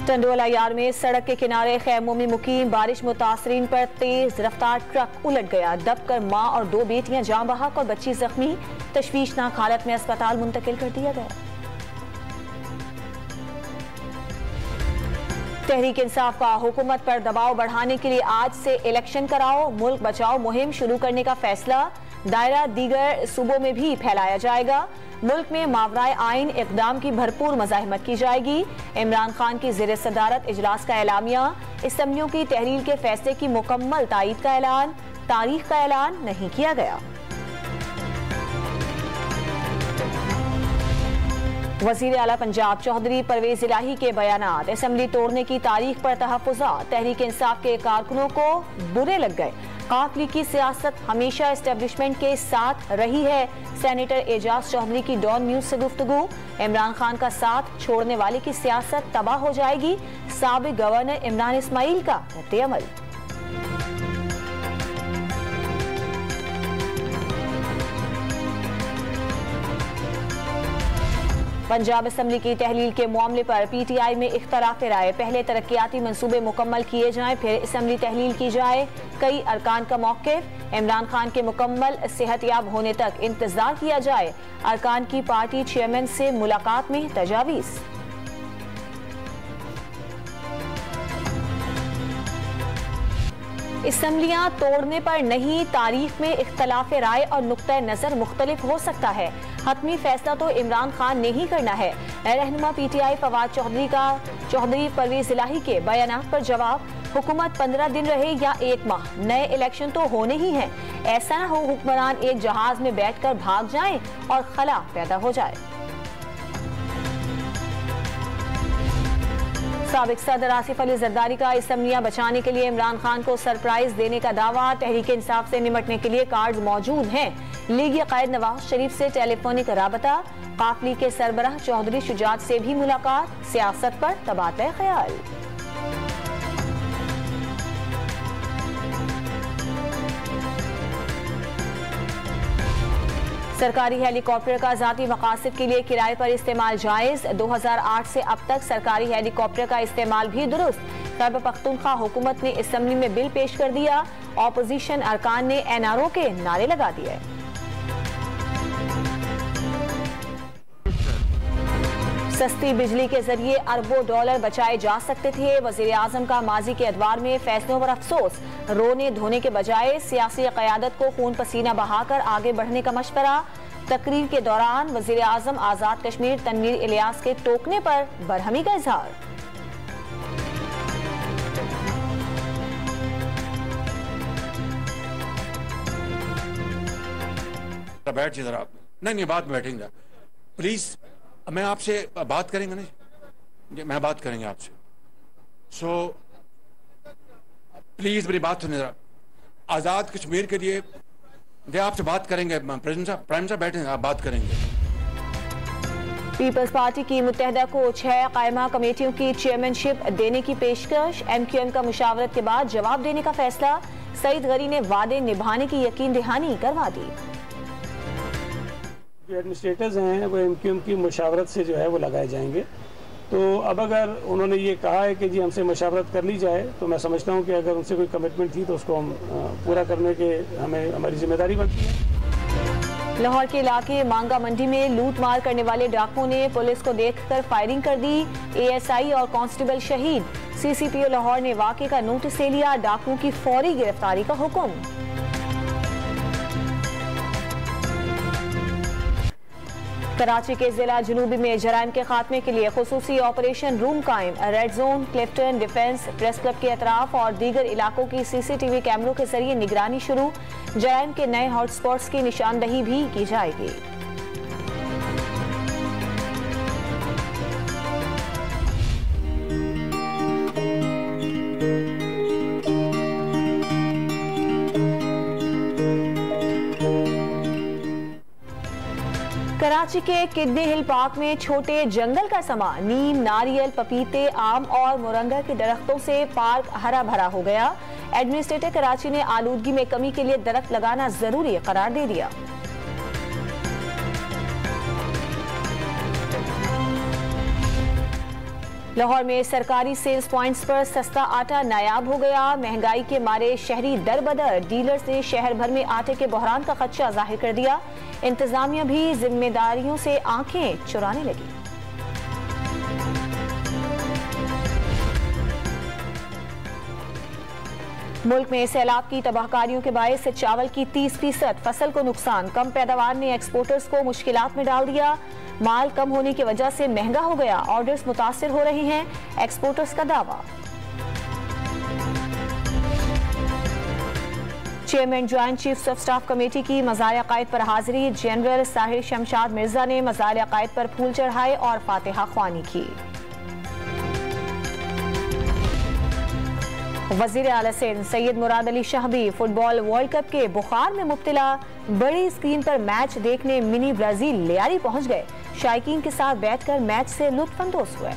टंडोला yard में सड़क के किनारे खैमों में मुकीम बारिश मुतासरीन पर तेज रफ्तार ट्रक उलट गया। दबकर मां और दो बेटियां जान बहक और बच्ची जख्मी, तशवीशनाक हालत में अस्पताल मुंतकिल कर दिया गया। तहरीक इंसाफ का हुकूमत पर दबाव बढ़ाने के लिए आज से इलेक्शन कराओ, मुल्क बचाओ मुहिम शुरू करने का फैसला। दायरा दीगर सूबों में भी फैलाया जाएगा। मुल्क में मावराए आइन इक़दाम की भरपूर मज़ाहमत की जाएगी। इमरान खान की ज़ेर सदारत इजलास का एलामिया। असम्बलियों की तहरीर के फैसले की मुकम्मल तायीद का ऐलान। तारीख का ऐलान नहीं किया गया। वज़ीर आला पंजाब चौधरी परवेज इलाही के बयानात असम्बली तोड़ने की तारीख पर तहफ़्फ़ुज़ात। तहरीक इंसाफ के कारकुनों को बुरे लग गए। काफ लीग की सियासत हमेशा एस्टेब्लिशमेंट के साथ रही है। सेनेटर एजाज चौधरी की डॉन न्यूज से गुफ्तगू। इमरान खान का साथ छोड़ने वाले की सियासत तबाह हो जाएगी। साबिक गवर्नर इमरान इस्माइल का रद्द-ए-अमल। पंजाब असम्बली की तहलील के मामले पर PTI में इख्तलाफ राय। पहले तरक्याती मंसूबे मुकम्मल किए जाएं, फिर असम्बली तहलील की जाए। कई अरकान का मौक़िफ़, इमरान खान के मुकम्मल सेहतयाब होने तक इंतजार किया जाए। अरकान की पार्टी चेयरमैन से मुलाकात में तजावीज़। असम्बलियां तोड़ने पर नहीं, तारीख में इख्तलाफ राय और नुक्ता नजर मुख्तलिफ हो सकता है। हतमी फैसला तो इमरान खान ने ही करना है। रहनुमा PTI फवाद चौधरी का चौधरी परवेज इलाही के बयान पर जवाब। हुकूमत 15 दिन रहे या 1 माह, नए इलेक्शन तो होने ही हैं। ऐसा न हो हुक्मरान एक जहाज में बैठकर भाग जाएं और खला पैदा हो जाए। साबिक सदर आसिफ अली जरदारी का असम्बलियां बचाने के लिए इमरान खान को सरप्राइज देने का दावा। तहरीक इंसाफ से निमटने के लिए कार्ड मौजूद हैं। लीगी कायद नवाज शरीफ से टेलीफोनिक राबता। काफ लीग के सरबराह चौधरी शुजात से भी मुलाकात। सियासत पर तबादला ख्याल। सरकारी हेलीकॉप्टर का ज़ाती मकासद के लिए किराए पर इस्तेमाल जायज़। 2008 से अब तक सरकारी हेलीकॉप्टर का इस्तेमाल भी दुरुस्त। खैबर पख्तूनख्वा हुकूमत ने असम्बली में बिल पेश कर दिया। ऑपोजिशन अरकान ने NRO के नारे लगा दिए। सस्ती बिजली के जरिए अरबों डॉलर बचाए जा सकते थे। वजीर आजम का माजी के अदवार में फैसलों पर अफसोस। रोने धोने के बजाय सियासी क़यादत को खून पसीना बहाकर आगे बढ़ने का मशवरा। तकरीर के दौरान वजीर आजम आज़ाद कश्मीर तनवीर इलियास के टोकने पर बरहमी का इजहार। बैठ जी जरा। नहीं बात में बैठेंगे प्लीज। मैं आपसे बात करेंगे ना, मैं बात करेंगे आपसे। सो प्लीज मेरी बात सुनिए जरा। आजाद कश्मीर के लिए आपसे बात करेंगे। प्रेसिडेंट साहब, प्राइम साहब बैठे, आप बात करेंगे। पीपल्स पार्टी की मुत्तहदा को 6 कायमा कमेटियों की चेयरमैनशिप देने की पेशकश। MQM का मुशावरत के बाद जवाब देने का फैसला। सईद गरी ने वादे निभाने की यकीन दहानी करवा दी। जो एडमिनिस्ट्रेटर्स हैं वो MQM की मुशावरत से जो है वो लगाए जाएंगे। तो अब अगर उन्होंने ये कहा है कि जी हमसे मुशावरत कर ली जाए, तो मैं समझता हूँ कि अगर उनसे कोई कमिटमेंट थी तो उसको हम पूरा करने के हमें हमारी जिम्मेदारी बनती है। लाहौर के इलाके मांगा मंडी में लूट मार करने वाले डाकुओं ने पुलिस को देखकर फायरिंग कर दी। ASI और कांस्टेबल शहीद। CCPO लाहौर ने वाक़े का नोटिस ले लिया। डाकुओं की फौरी गिरफ्तारी का हुक्म। कराची के जिला जुनूबी में जराइम के खात्मे के लिए खुसूसी ऑपरेशन रूम कायम। Red zone, Clifton, defence, press club के अतराफ और दीगर इलाकों की CCTV कैमरों के जरिए निगरानी शुरू। जराइम के नए हॉटस्पॉट्स की निशानदही भी की जाएगी। कराची के किडनी हिल पार्क में छोटे जंगल का समा। नीम, नारियल, पपीते, आम और मोरंगा के दरख्तों से पार्क हरा भरा हो गया। एडमिनिस्ट्रेटर कराची ने आलूदगी में कमी के लिए दरख्त लगाना जरूरी करार दे दिया। लाहौर में सरकारी सेल्स पॉइंट्स पर सस्ता आटा नायाब हो गया। महंगाई के मारे शहरी दर बदर डीलर्स ने शहर भर में आटे के बहरान का खदशा जाहिर कर दिया। इंतजामिया भी जिम्मेदारियों से आंखें चुराने लगी। मुल्क में सैलाब की तबाहकारियों के बायस से चावल की 30% फसल को नुकसान। कम पैदावार ने एक्सपोर्टर्स को मुश्किलात में डाल दिया। माल कम होने की वजह से महंगा हो गया। ऑर्डर्स मुतासिर हो रहे हैं, एक्सपोर्टर्स का दावा। Chairman joint chiefs of staff committee की मज़ार अकायद पर हाजिरी। जनरल साहिर शमशाद मिर्जा ने मज़ार अकायद पर फूल चढ़ाए और फातिहा ख्वानी की। वज़ीर आला सिंध सैयद मुराद अली शाह भी फुटबॉल वर्ल्ड कप के बुखार में मुब्तला। बड़ी स्क्रीन पर मैच देखने मिनी ब्राजील लियारी पहुंच गए। शायकीन के साथ बैठकर मैच से लुत्फ अंदोज हुए।